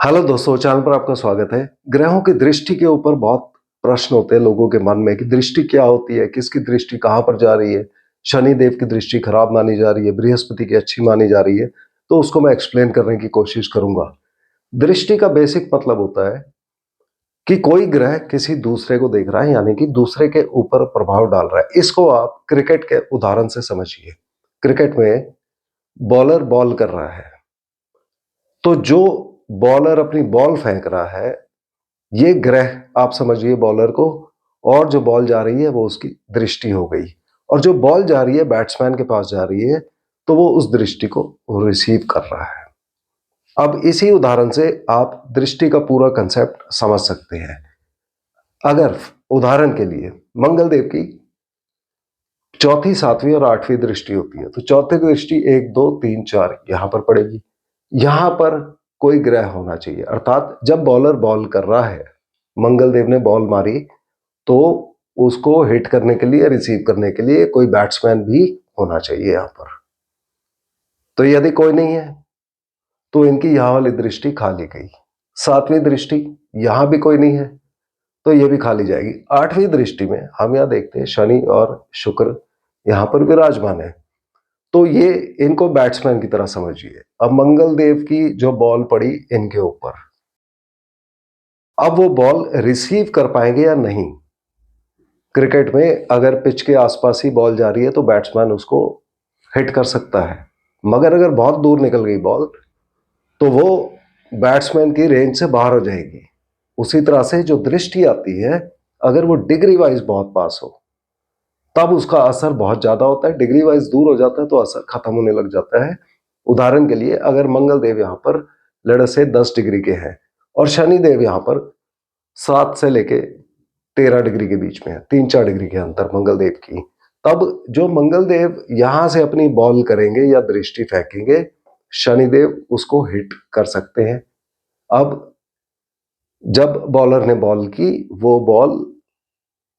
Hello दोस्तों, channel पर आपका स्वागत है। ग्रहों की दृष्टि के ऊपर बहुत प्रश्न होते हैं लोगों के मन में कि दृष्टि क्या होती है, किसकी दृष्टि कहाँ पर जा रही है। शनि देव की दृष्टि खराब मानी जा रही है, बृहस्पति की अच्छी मानी जा रही है। तो उसको मैं एक्सप्लेन करने की कोशिश करूंगा। दृष्टि का बेसिक मतलब होता है कि कोई ग्रह किसी दूसरे को देख रहा है, यानी कि दूसरे के ऊपर प्रभाव डाल रहा है। इसको आप क्रिकेट के उदाहरण से समझिए। क्रिकेट में बॉलर बॉल कर रहा है, तो जो बॉलर अपनी बॉल फेंक रहा है, ये ग्रह आप समझिए बॉलर को, और जो बॉल जा रही है वो उसकी दृष्टि हो गई। और जो बॉल जा रही है बैट्समैन के पास जा रही है, तो वो उस दृष्टि को रिसीव कर रहा है। अब इसी उदाहरण से आप दृष्टि का पूरा कंसेप्ट समझ सकते हैं। अगर उदाहरण के लिए मंगल देव की चौथी, सातवीं और आठवीं दृष्टि होती है, तो चौथी दृष्टि 1, 2, 3, 4 यहां पर पड़ेगी। यहां पर कोई ग्रह होना चाहिए, अर्थात जब बॉलर बॉल कर रहा है, मंगल देव ने बॉल मारी, तो उसको हिट करने के लिए, रिसीव करने के लिए कोई बैट्समैन भी होना चाहिए यहां पर। तो यदि कोई नहीं है तो इनकी यहां वाली दृष्टि खाली गई। सातवीं दृष्टि, यहां भी कोई नहीं है तो यह भी खाली जाएगी। आठवीं दृष्टि में हम यहां देखते हैं शनि और शुक्र यहां पर विराजमान है, तो ये इनको बैट्समैन की तरह समझिए। अब मंगल देव की जो बॉल पड़ी इनके ऊपर, अब वो बॉल रिसीव कर पाएंगे या नहीं। क्रिकेट में अगर पिच के आसपास ही बॉल जा रही है तो बैट्समैन उसको हिट कर सकता है, मगर अगर बहुत दूर निकल गई बॉल तो वो बैट्समैन की रेंज से बाहर हो जाएगी। उसी तरह से जो दृष्टि आती है, अगर वो डिग्री वाइज बहुत पास हो तब उसका असर बहुत ज्यादा होता है, डिग्री वाइज दूर हो जाता है तो असर खत्म होने लग जाता है। उदाहरण के लिए अगर मंगल देव यहाँ पर लड़ से 10 डिग्री के हैं और शनि देव यहाँ पर 7 से लेके 13 डिग्री के बीच में है, 3-4 डिग्री के अंतर मंगल देव की, तब जो मंगल देव यहां से अपनी बॉल करेंगे या दृष्टि फेंकेंगे, शनिदेव उसको हिट कर सकते हैं। अब जब बॉलर ने बॉल की, वो बॉल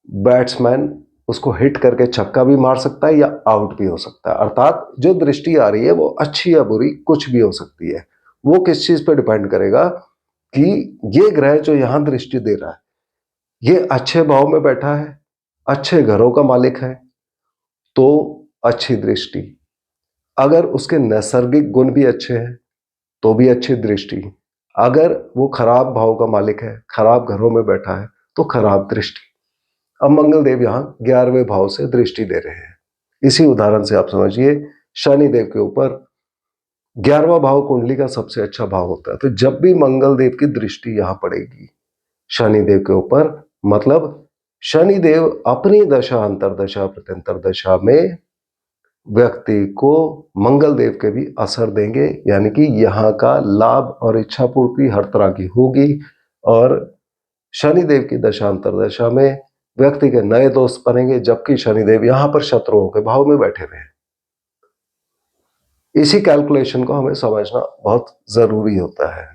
बैट्समैन उसको हिट करके छक्का भी मार सकता है या आउट भी हो सकता है। अर्थात जो दृष्टि आ रही है वो अच्छी या बुरी कुछ भी हो सकती है। वो किस चीज पे डिपेंड करेगा कि ये ग्रह जो यहां दृष्टि दे रहा है, ये अच्छे भाव में बैठा है, अच्छे घरों का मालिक है, तो अच्छी दृष्टि। अगर उसके नैसर्गिक गुण भी अच्छे हैं तो भी अच्छी दृष्टि। अगर वो खराब भाव का मालिक है, खराब घरों में बैठा है, तो खराब दृष्टि। अब मंगल देव यहां 11वें भाव से दृष्टि दे रहे हैं। इसी उदाहरण से आप समझिए शनि देव के ऊपर 11वां भाव कुंडली का सबसे अच्छा भाव होता है। तो जब भी मंगल देव की दृष्टि यहां पड़ेगी शनि देव के ऊपर, मतलब शनि देव अपनी दशा, अंतरदशा, प्रत्यंतर दशा में व्यक्ति को मंगल देव के भी असर देंगे, यानी कि यहाँ का लाभ और इच्छा पूर्ति हर तरह की होगी। और शनिदेव की दशांतर दशा में व्यक्ति के नए दोस्त बनेंगे, जबकि शनिदेव यहां पर शत्रुओं के भाव में बैठे हुए हैं। इसी कैलकुलेशन को हमें समझना बहुत जरूरी होता है।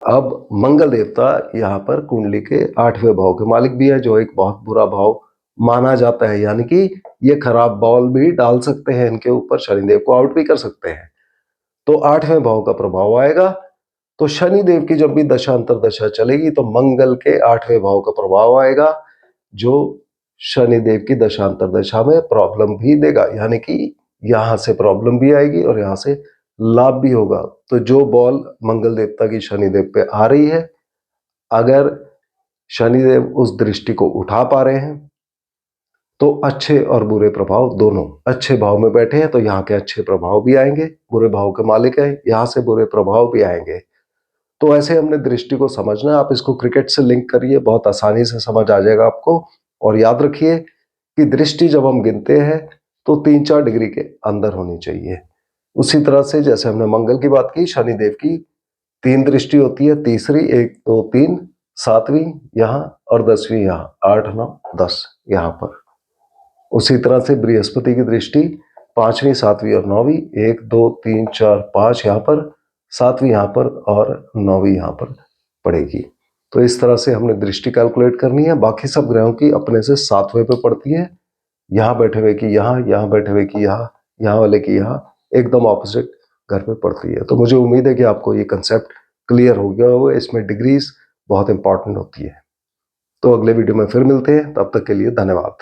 अब मंगल देवता यहाँ पर कुंडली के 8वें भाव के मालिक भी है, जो एक बहुत बुरा भाव माना जाता है, यानी कि ये खराब बॉल भी डाल सकते हैं इनके ऊपर, शनिदेव को आउट भी कर सकते हैं। तो 8वें भाव का प्रभाव आएगा। तो शनिदेव की जब भी दशांतर दशा चलेगी तो मंगल के 8वें भाव का प्रभाव आएगा, जो शनिदेव की दशांतर दशा में प्रॉब्लम भी देगा, यानी कि यहां से प्रॉब्लम भी आएगी और यहां से लाभ भी होगा। तो जो बॉल मंगल देवता की शनिदेव पे आ रही है, अगर शनिदेव उस दृष्टि को उठा पा रहे हैं तो अच्छे और बुरे प्रभाव दोनों, अच्छे भाव में बैठे हैं तो यहाँ के अच्छे प्रभाव भी आएंगे, बुरे भाव के मालिक है यहां से बुरे प्रभाव भी आएंगे। तो ऐसे हमने दृष्टि को समझना है। आप इसको क्रिकेट से लिंक करिए, बहुत आसानी से समझ आ जाएगा आपको। और याद रखिए कि दृष्टि जब हम गिनते हैं तो 3-4 डिग्री के अंदर होनी चाहिए। उसी तरह से जैसे हमने मंगल की बात की, शनिदेव की 3 दृष्टि होती है, तीसरी 1, 2, 3, 7वीं यहाँ और 10वीं यहाँ, 8, 9, 10 यहाँ पर। उसी तरह से बृहस्पति की दृष्टि 5वीं, 7वीं और 9वीं, 1, 2, 3, 4, 5 यहाँ पर, 7वीं यहाँ पर और 9वीं यहाँ पर पड़ेगी। तो इस तरह से हमने दृष्टि कैलकुलेट करनी है। बाकी सब ग्रहों की अपने से 7वें पे पड़ती है, यहाँ बैठे हुए की यहाँ, यहाँ बैठे हुए की यहाँ, यहाँ वाले की यहाँ, एकदम ऑपोजिट घर पे पड़ती है। तो मुझे उम्मीद है कि आपको ये कंसेप्ट क्लियर हो गया होगा, इसमें डिग्रीज बहुत इंपॉर्टेंट होती है। तो अगले वीडियो में फिर मिलते हैं, तब तक के लिए धन्यवाद।